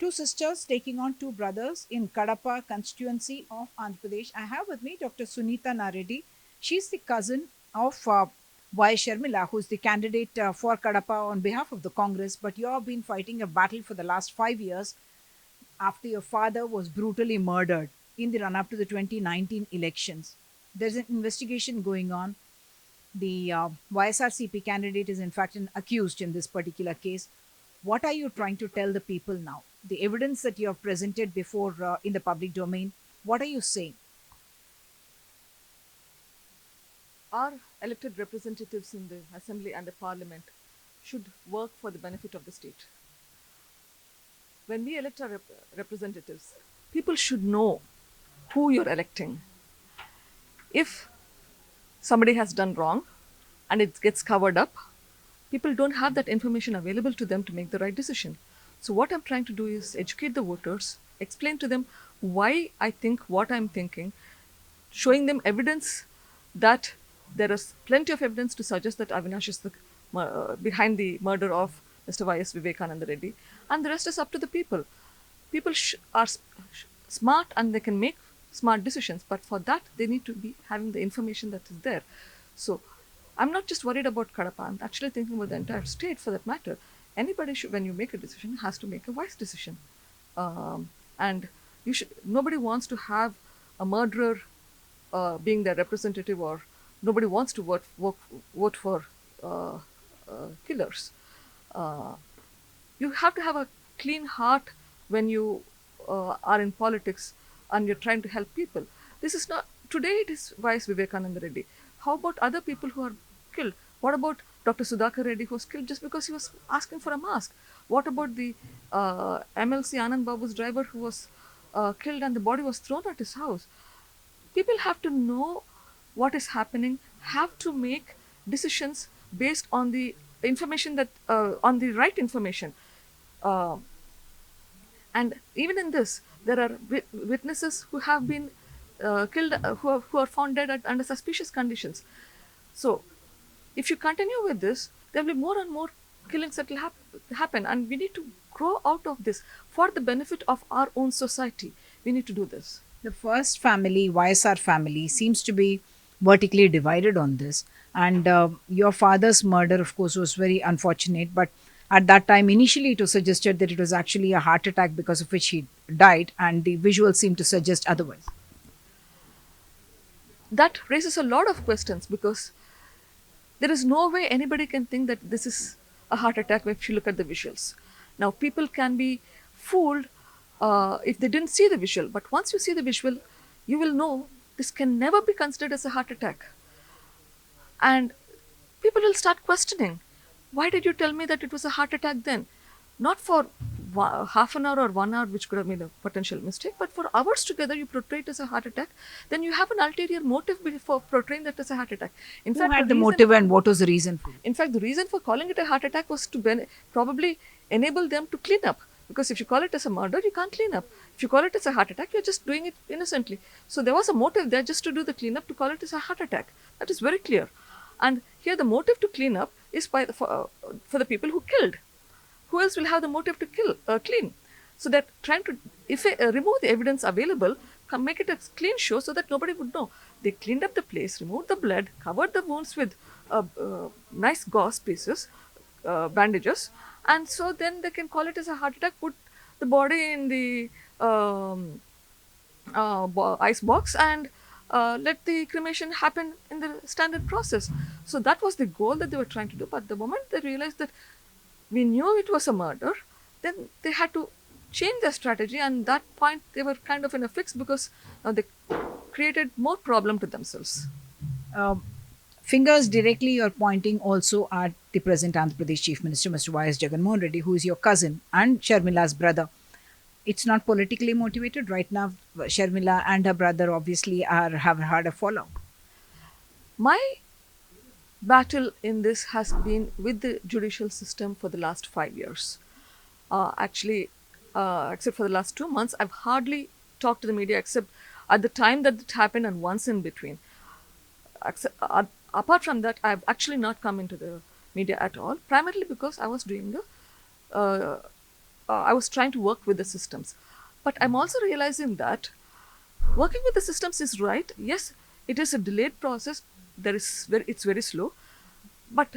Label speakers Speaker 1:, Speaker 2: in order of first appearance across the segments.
Speaker 1: two sisters taking on two brothers in Kadapa constituency of Andhra Pradesh. I have with me Dr. Suneetha Narreddy. She's the cousin of Y.S.Sharmila, who's the candidate for Kadapa on behalf of the Congress. But you have been fighting a battle for the last 5 years after your father was brutally murdered in the run up to the 2019 elections. There's an investigation going on. The YSRCP candidate is, in fact, an accused in this particular case. What are you trying to tell the people now? The evidence that you have presented before in the public domain, what are you saying?
Speaker 2: Our elected representatives in the assembly and the parliament should work for the benefit of the state. When we elect our representatives, people should know who you're electing. If somebody has done wrong and it gets covered up, people don't have that information available to them to make the right decision. So what I'm trying to do is educate the voters, explain to them why I think what I'm thinking, showing them evidence that there is plenty of evidence to suggest that Avinash is behind the murder of Mr. Y.S. Vivekananda Reddy, and the rest is up to the people. People are smart and they can make smart decisions, but for that they need to be having the information that is there. So I'm not just worried about Kadapa, I'm actually thinking about the entire state for that matter. Anybody should, when you make a decision, has to make a wise decision. And nobody wants to have a murderer being their representative, or nobody wants to vote for killers. You have to have a clean heart when you are in politics and you're trying to help people. This is not, today it is Y.S. Vivekananda Reddy. How about other people who are killed? What about Dr. Sudhir Reddy, who was killed just because he was asking for a mask? What about the MLC Anand Babu's driver who was killed and the body was thrown at his house? People have to know what is happening, have to make decisions based on the information that, on the right information. And even in this, there are witnesses who have been killed, who are found dead under suspicious conditions. So, if you continue with this, there will be more and more killings that will happen, and we need to grow out of this for the benefit of our own society. We need to do this.
Speaker 1: The first family, YSR family, seems to be vertically divided on this. And your father's murder, of course, was very unfortunate. But at that time, initially, it was suggested that it was actually a heart attack because of which he died, and the visuals seem to suggest otherwise.
Speaker 2: That raises a lot of questions, because there is no way anybody can think that this is a heart attack if you look at the visuals. Now, people can be fooled if they didn't see the visual, but once you see the visual, you will know this can never be considered as a heart attack. And people will start questioning, why did you tell me that it was a heart attack then? Not for half an hour or 1 hour, which could have been a potential mistake, but for hours together you portray it as a heart attack, then you have an ulterior motive for portraying that as a heart attack.
Speaker 1: In fact, had the motive, and what was the reason for it?
Speaker 2: In fact, the reason for calling it a heart attack was to probably enable them to clean up. Because if you call it as a murder, you can't clean up. If you call it as a heart attack, you're just doing it innocently. So there was a motive there just to do the cleanup, to call it as a heart attack. That is very clear. And here the motive to clean up is for the people who killed. Who else will have the motive to clean? So they're trying to remove the evidence available, make it a clean show so that nobody would know. They cleaned up the place, removed the blood, covered the wounds with nice gauze pieces, bandages, and so then they can call it as a heart attack, put the body in the ice box, and let the cremation happen in the standard process. So that was the goal that they were trying to do. But the moment they realized that we knew it was a murder, then they had to change their strategy, and that point they were kind of in a fix, because they created more problem to themselves.
Speaker 1: Fingers directly you're pointing also at the present Andhra Pradesh Chief Minister, Mr. Y.S. Jaganmohan Reddy, who is your cousin and Sharmila's brother. It's not politically motivated right now. Sharmila and her brother obviously have had a fallout.
Speaker 2: My battle in this has been with the judicial system for the last 5 years. Actually, except for the last 2 months, I've hardly talked to the media except at the time that it happened and once in between. Apart from that, I've actually not come into the media at all, primarily because I was doing the I was trying to work with the systems. But I'm also realizing that working with the systems is right. Yes, it is a delayed process. It's very slow, but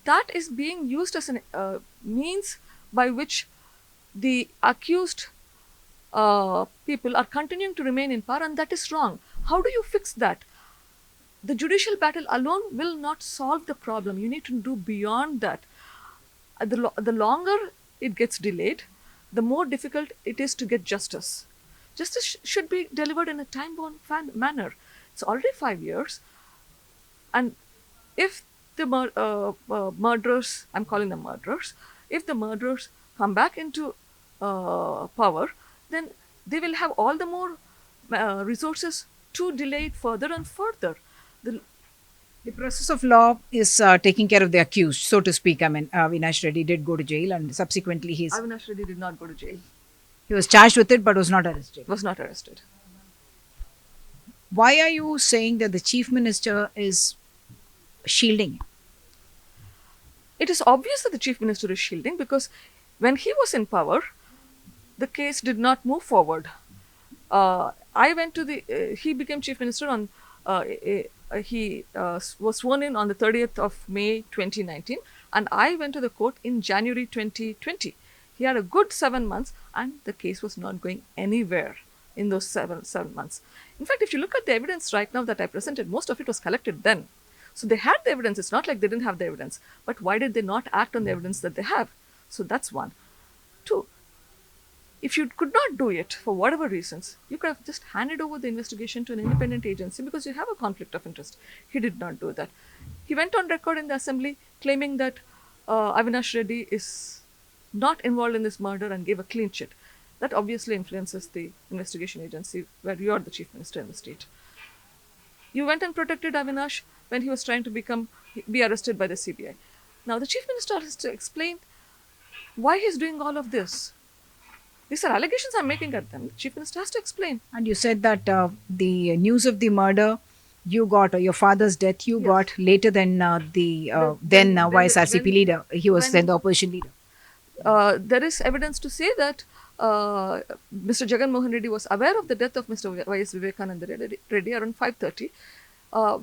Speaker 2: that is being used as a means by which the accused people are continuing to remain in power, and that is wrong. How do you fix that? The judicial battle alone will not solve the problem. You need to do beyond that. The longer it gets delayed, the more difficult it is to get justice. Justice should be delivered in a time bound manner. It's already 5 years, and if the murderers, I'm calling them murderers, if the murderers come back into power, then they will have all the more resources to delay it further and further. The,
Speaker 1: The process of law is taking care of the accused, so to speak. I mean, Avinash Reddy did go to jail, and subsequently
Speaker 2: Avinash Reddy did not go to jail,
Speaker 1: he was charged with it, but was not arrested.
Speaker 2: was not arrested.
Speaker 1: Why are you saying that the chief minister is shielding?
Speaker 2: It is obvious that the chief minister is shielding because when he was in power, the case did not move forward. I went to the. He became chief minister on. He was sworn in on the 30th of May 2019, and I went to the court in January 2020. He had a good 7 months, and the case was not going anywhere in those seven months. In fact, if you look at the evidence right now that I presented, most of it was collected then. So they had the evidence. It's not like they didn't have the evidence. But why did they not act on the evidence that they have? So that's one. Two, if you could not do it for whatever reasons, you could have just handed over the investigation to an independent agency because you have a conflict of interest. He did not do that. He went on record in the assembly claiming that Avinash Reddy is not involved in this murder and gave a clean chit. That obviously influences the investigation agency where you are the chief minister in the state. You went and protected Avinash when he was trying to be arrested by the CBI. Now the chief minister has to explain why he's doing all of this. These are allegations I'm making at them. The chief minister has to explain.
Speaker 1: And you said that the news of the murder you got, or your father's death you
Speaker 2: Yes.
Speaker 1: got later than then YSRCP leader. He was
Speaker 2: when-
Speaker 1: then the opposition leader.
Speaker 2: There is evidence to say that Mr. Jaganmohan Reddy was aware of the death of Mr. Y.S. Vivekananda Reddy around 5:30,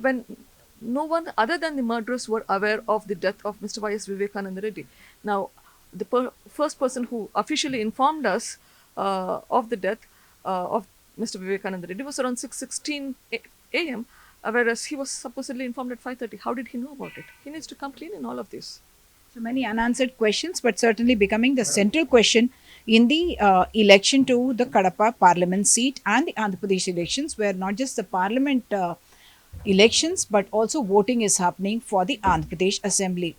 Speaker 2: when no one other than the murderers were aware of the death of Mr. Y.S. Vivekananda Reddy. Now, the first person who officially informed us of the death of Mr. Vivekananda Reddy was around 6:16 a.m., whereas he was supposedly informed at 5:30. How did he know about it? He needs to come clean in all of this.
Speaker 1: So many unanswered questions, but certainly becoming the central question in the election to the Kadapa Parliament seat and the Andhra Pradesh elections, where not just the Parliament elections but also voting is happening for the Andhra Pradesh Assembly.